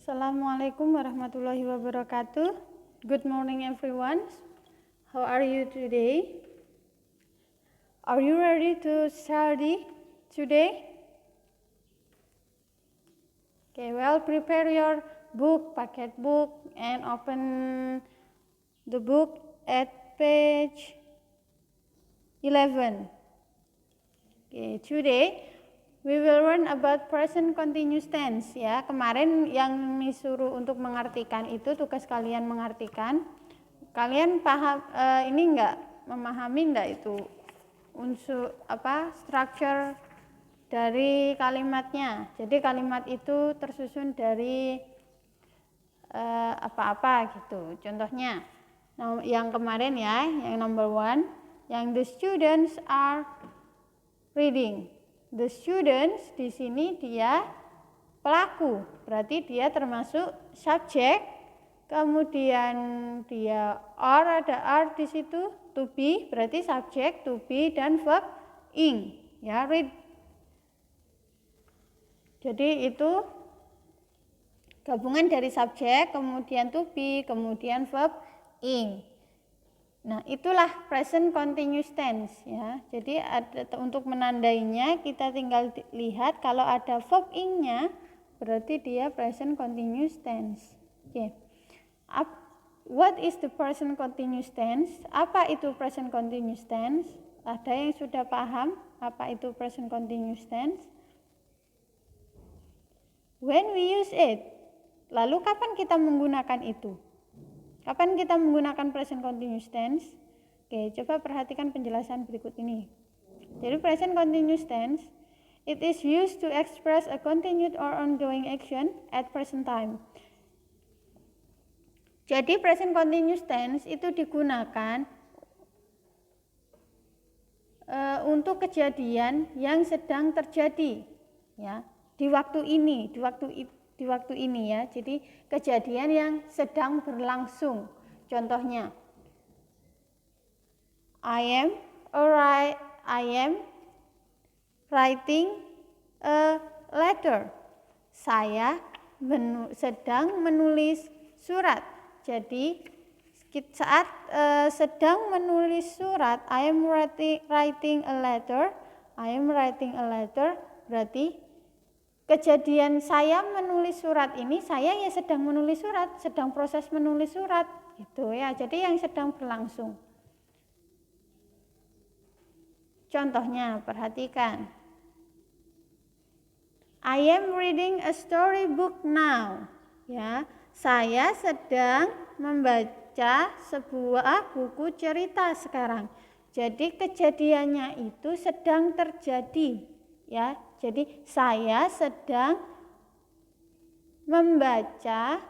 Assalamualaikum warahmatullahi wabarakatuh. Good morning everyone. How are you today? Are you ready to study today? Okay, well, prepare your book, packet book, and open the book at page 11. Okay, today we will learn about present continuous tense ya. Kemarin yang disuruh untuk mengartikan itu tugas kalian mengartikan. Kalian paham ini enggak? Memahami enggak itu unsur structure dari kalimatnya. Jadi kalimat itu tersusun dari apa-apa gitu. Contohnya yang kemarin ya, yang number 1, yang the students are reading. The students di sini dia pelaku, berarti dia termasuk subjek. Kemudian dia ada are di situ, to be berarti subjek, to be dan verb ing. Ya, read. Jadi itu gabungan dari subjek, kemudian to be, kemudian verb ing. Nah, itulah present continuous tense ya. Jadi untuk menandainya kita tinggal lihat kalau ada verb ing-nya berarti dia present continuous tense. Oke. What is the present continuous tense? Apa itu present continuous tense? Ada yang sudah paham apa itu present continuous tense? When we use it. Lalu kapan kita menggunakan itu? Kapan kita menggunakan present continuous tense? Oke, coba perhatikan penjelasan berikut ini. Jadi present continuous tense, it is used to express a continued or ongoing action at present time. Jadi present continuous tense itu digunakan untuk kejadian yang sedang terjadi, ya, di waktu ini, di waktu ini ya. Jadi kejadian yang sedang berlangsung. Contohnya, I am writing a letter. Saya sedang menulis surat. Jadi saat sedang menulis surat, I am writing a letter. I am writing a letter berarti kejadian saya menulis surat ini, saya ya sedang menulis surat, sedang proses menulis surat gitu ya. Jadi yang sedang berlangsung. Contohnya, perhatikan. I am reading a storybook now. Ya, saya sedang membaca sebuah buku cerita sekarang. Jadi kejadiannya itu sedang terjadi, ya. Jadi saya sedang membaca,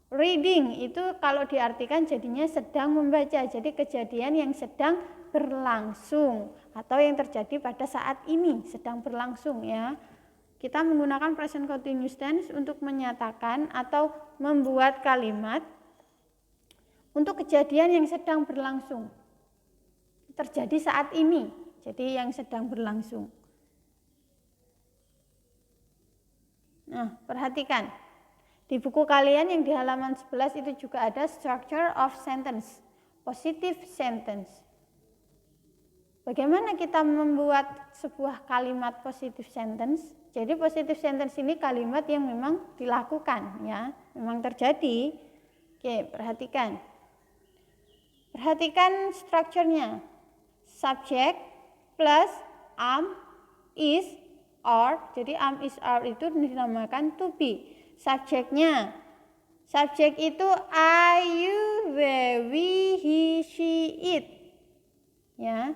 reading itu kalau diartikan jadinya sedang membaca. Jadi kejadian yang sedang berlangsung atau yang terjadi pada saat ini sedang berlangsung ya. Kita menggunakan present continuous tense untuk menyatakan atau membuat kalimat untuk kejadian yang sedang berlangsung. Terjadi saat ini. Jadi yang sedang berlangsung. Nah, perhatikan. Di buku kalian yang di halaman 11 itu juga ada structure of sentence, positive sentence. Bagaimana kita membuat sebuah kalimat positive sentence? Jadi positive sentence ini kalimat yang memang dilakukan ya, memang terjadi. Oke, perhatikan. Perhatikan strukturnya. Subject plus am, is, are. Jadi am, is, are itu dinamakan to be. Subjeknya. Subjek itu I, you, they, we, he, she, it. Ya.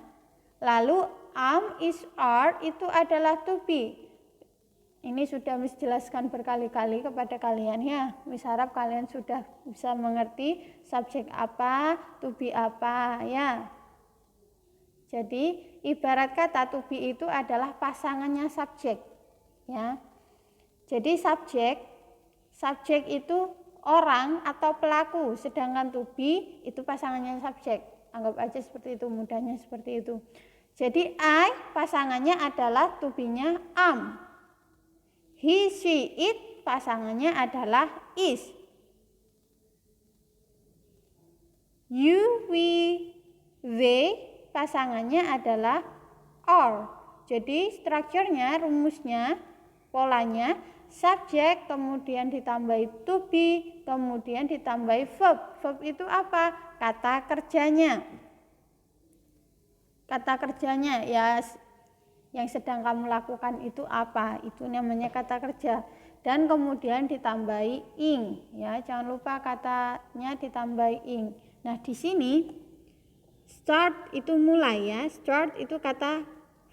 Lalu am, is, are itu adalah to be. Ini sudah Miss jelaskan berkali-kali kepada kalian ya. Miss harap kalian sudah bisa mengerti subjek apa, to be apa ya. Jadi ibarat kata to be itu adalah pasangannya subjek ya. Jadi subjek itu orang atau pelaku, sedangkan to be itu pasangannya subjek. Anggap aja seperti itu, mudahnya seperti itu. Jadi I pasangannya adalah to be-nya am. He, she, it pasangannya adalah is. You, we, they pasangannya adalah are. Jadi strukturnya, rumusnya, polanya subjek, kemudian ditambahi to be, kemudian ditambahi verb. Verb itu apa? Kata kerjanya. Kata kerjanya ya yang sedang kamu lakukan itu apa? Itu namanya kata kerja. Dan kemudian ditambahi ing, ya. Jangan lupa katanya ditambahi ing. Nah, di sini start itu mulai ya. Start itu kata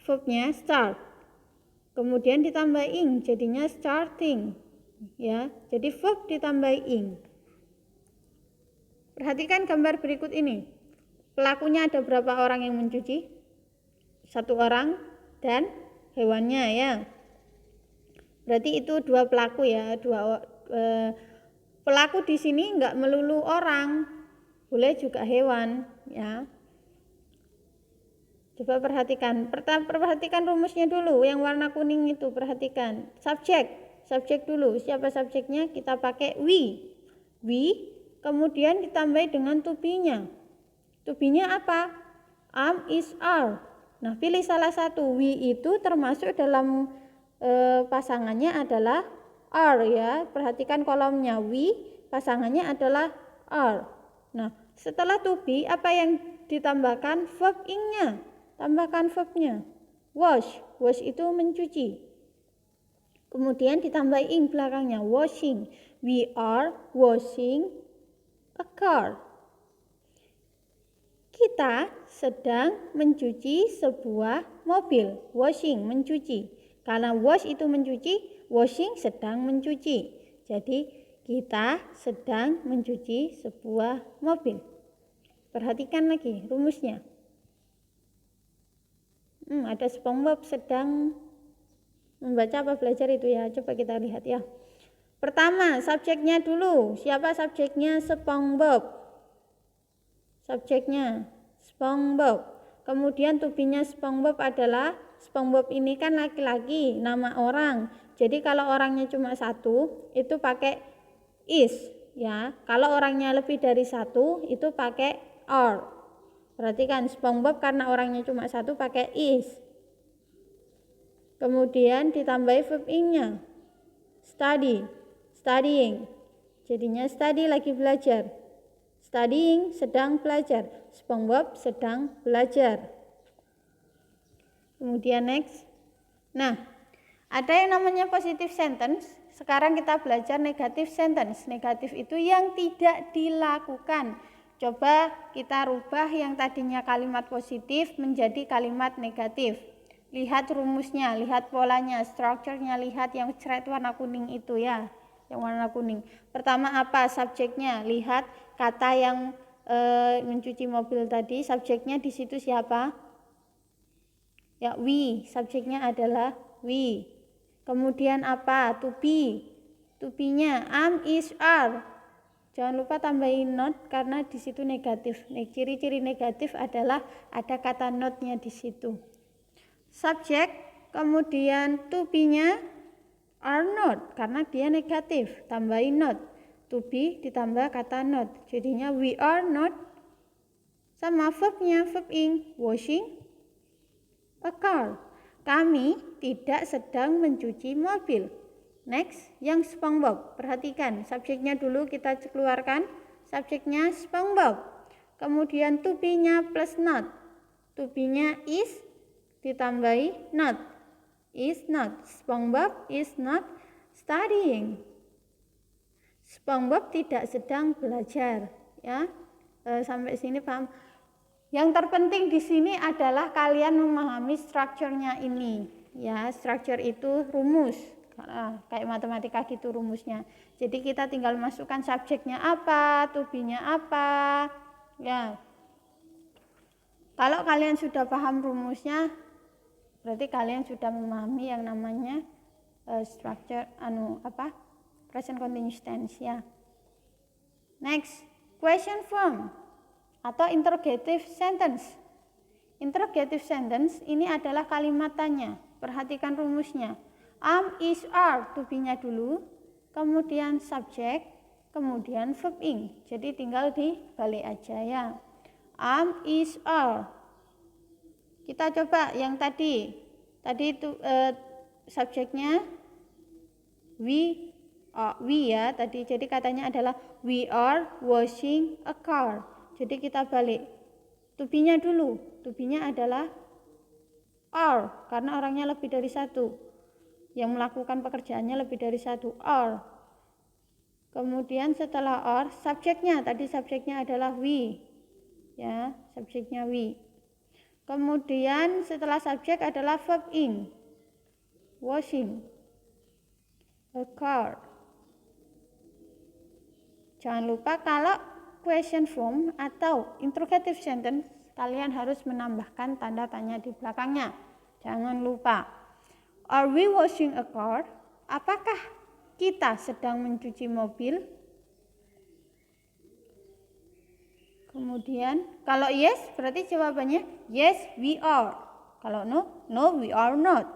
verbnya start. Kemudian ditambah ing jadinya starting. Ya, jadi verb ditambah ing. Perhatikan gambar berikut ini. Pelakunya ada berapa orang yang mencuci? 1 orang dan hewannya ya. Berarti itu 2 pelaku ya. Pelaku di sini enggak melulu orang, boleh juga hewan ya. Coba perhatikan. Perhatikan rumusnya dulu. Yang warna kuning itu perhatikan. Subjek dulu. Siapa subjeknya? Kita pakai we. We kemudian ditambahi dengan to be-nya. To be-nya apa? Am, is, are. Nah, pilih salah satu. We itu termasuk dalam pasangannya adalah are ya. Perhatikan kolomnya. We pasangannya adalah are. Nah, setelah to be apa yang ditambahkan? Verb ing-nya. Tambahkan verbnya. Wash. Wash itu mencuci. Kemudian ditambah ing belakangnya. Washing. We are washing a car. Kita sedang mencuci sebuah mobil. Washing, mencuci. Karena wash itu mencuci, washing sedang mencuci. Jadi kita sedang mencuci sebuah mobil. Perhatikan lagi rumusnya. Ada SpongeBob sedang membaca apa belajar itu ya. Coba kita lihat ya. Pertama, subjeknya dulu. Siapa subjeknya? SpongeBob. Subjeknya SpongeBob. Kemudian to be-nya SpongeBob adalah SpongeBob ini kan laki-laki, nama orang. Jadi kalau orangnya cuma 1 itu pakai is ya. Kalau orangnya lebih dari 1 itu pakai are. Perhatikan SpongeBob karena orangnya cuma 1 pakai is. Kemudian ditambahi verb ing-nya. Study, studying. Jadinya study lagi belajar. Studying sedang belajar. SpongeBob sedang belajar. Kemudian next. Nah, ada yang namanya positive sentence. Sekarang kita belajar negative sentence. Negatif itu yang tidak dilakukan. Coba kita rubah yang tadinya kalimat positif menjadi kalimat negatif. Lihat rumusnya, lihat polanya, strukturnya, lihat yang thread warna kuning itu ya. Yang warna kuning. Pertama apa? Subjeknya. Lihat kata yang mencuci mobil tadi, subjeknya di situ siapa? Ya, we. Subjeknya adalah we. Kemudian apa? To be. To be-nya am, is, are. Jangan lupa tambahin not karena di situ negatif. Ciri-ciri negatif adalah ada kata not-nya di situ. Subjek, kemudian to be-nya are not karena dia negatif. Tambahin not. To be ditambah kata not. Jadinya we are not. Sama verbnya, verb ing, washing a car. Kami tidak sedang mencuci mobil. Next, yang SpongeBob. Perhatikan, subjeknya dulu kita keluarkan. Subjeknya SpongeBob. Kemudian to be-nya plus not. To be-nya is ditambahi not. Is not. SpongeBob is not studying. SpongeBob tidak sedang belajar, ya. Sampai sini paham? Yang terpenting di sini adalah kalian memahami strukturnya ini, ya. Struktur itu rumus, kayak matematika gitu rumusnya. Jadi kita tinggal masukkan subjeknya apa, to be-nya apa, ya. Kalau kalian sudah paham rumusnya, berarti kalian sudah memahami yang namanya struktur present continuous tense ya. Next, question form atau interrogative sentence. Interrogative sentence ini adalah kalimat tanya. Perhatikan rumusnya. Am, is, are, to be-nya dulu. kemudian subjek, kemudian verb ing. Jadi tinggal dibalik aja ya. Am, is, are. Kita coba yang tadi. Tadi itu subjeknya we ya tadi. Jadi katanya adalah we are washing a car. Jadi kita balik. To be-nya dulu. To be-nya adalah are karena orangnya lebih dari satu. Yang melakukan pekerjaannya lebih dari satu, are. Kemudian setelah are, subjeknya, tadi subjeknya adalah we. Ya, subjeknya we. Kemudian setelah subjek adalah verb ing. Washing a car. Jangan lupa kalau question form atau interrogative sentence kalian harus menambahkan tanda tanya di belakangnya. Jangan lupa. Are we washing a car? Apakah kita sedang mencuci mobil? Kemudian kalau yes berarti jawabannya yes we are. Kalau no, no we are not.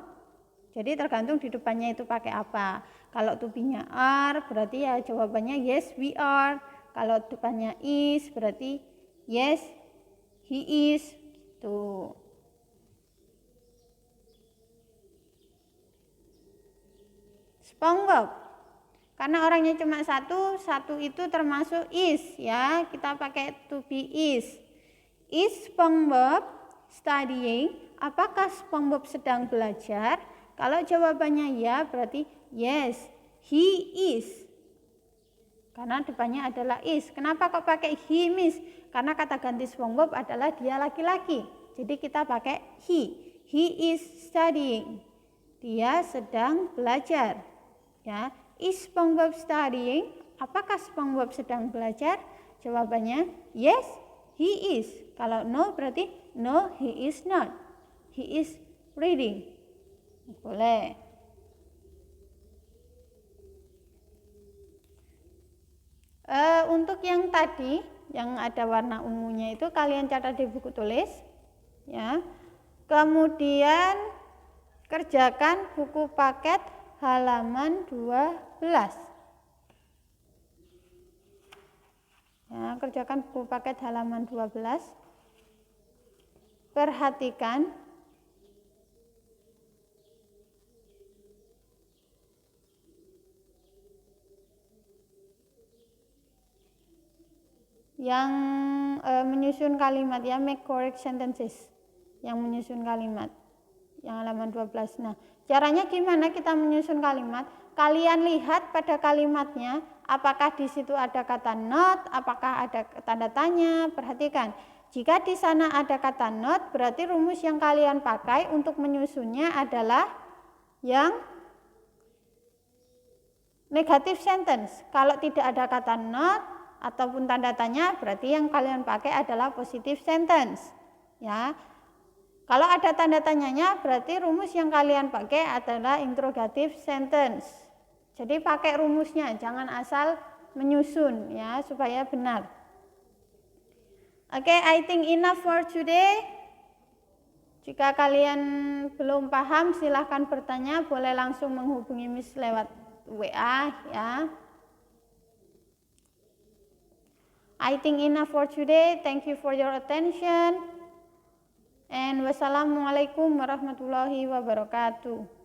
Jadi tergantung di depannya itu pakai apa. Kalau to be-nya are berarti ya jawabannya yes we are. Kalau depannya is berarti yes he is. Gitu. SpongeBob. Karena orangnya cuma satu itu termasuk is ya. Kita pakai to be is. Is SpongeBob studying? Apakah SpongeBob sedang belajar? Kalau jawabannya ya berarti yes, he is. Karena depannya adalah is. Kenapa kok pakai he, Miss? Karena kata ganti SpongeBob adalah dia laki-laki. Jadi kita pakai he. He is studying. Dia sedang belajar. Ya, is SpongeBob studying? Apakah SpongeBob sedang belajar? Jawabannya yes, he is. Kalau no berarti no, he is not. He is reading. Boleh. Untuk yang tadi yang ada warna ungunya itu kalian catat di buku tulis ya. Kemudian kerjakan buku paket halaman 12. Ya, kerjakan buku paket halaman 12. Perhatikan yang menyusun kalimat ya, make correct sentences. Yang menyusun kalimat. Yang halaman 12. Nah, caranya gimana kita menyusun kalimat? Kalian lihat pada kalimatnya, apakah di situ ada kata not, apakah ada tanda tanya. Perhatikan, jika di sana ada kata not, berarti rumus yang kalian pakai untuk menyusunnya adalah yang negative sentence. Kalau tidak ada kata not ataupun tanda tanya, berarti yang kalian pakai adalah positive sentence. Ya. Kalau ada tanda tanyanya, berarti rumus yang kalian pakai adalah interrogative sentence. Jadi pakai rumusnya, jangan asal menyusun ya, supaya benar. Oke, I think enough for today. Jika kalian belum paham, silahkan bertanya, boleh langsung menghubungi Miss lewat WA ya. I think enough for today. Thank you for your attention. And wassalamualaikum warahmatullahi wabarakatuh.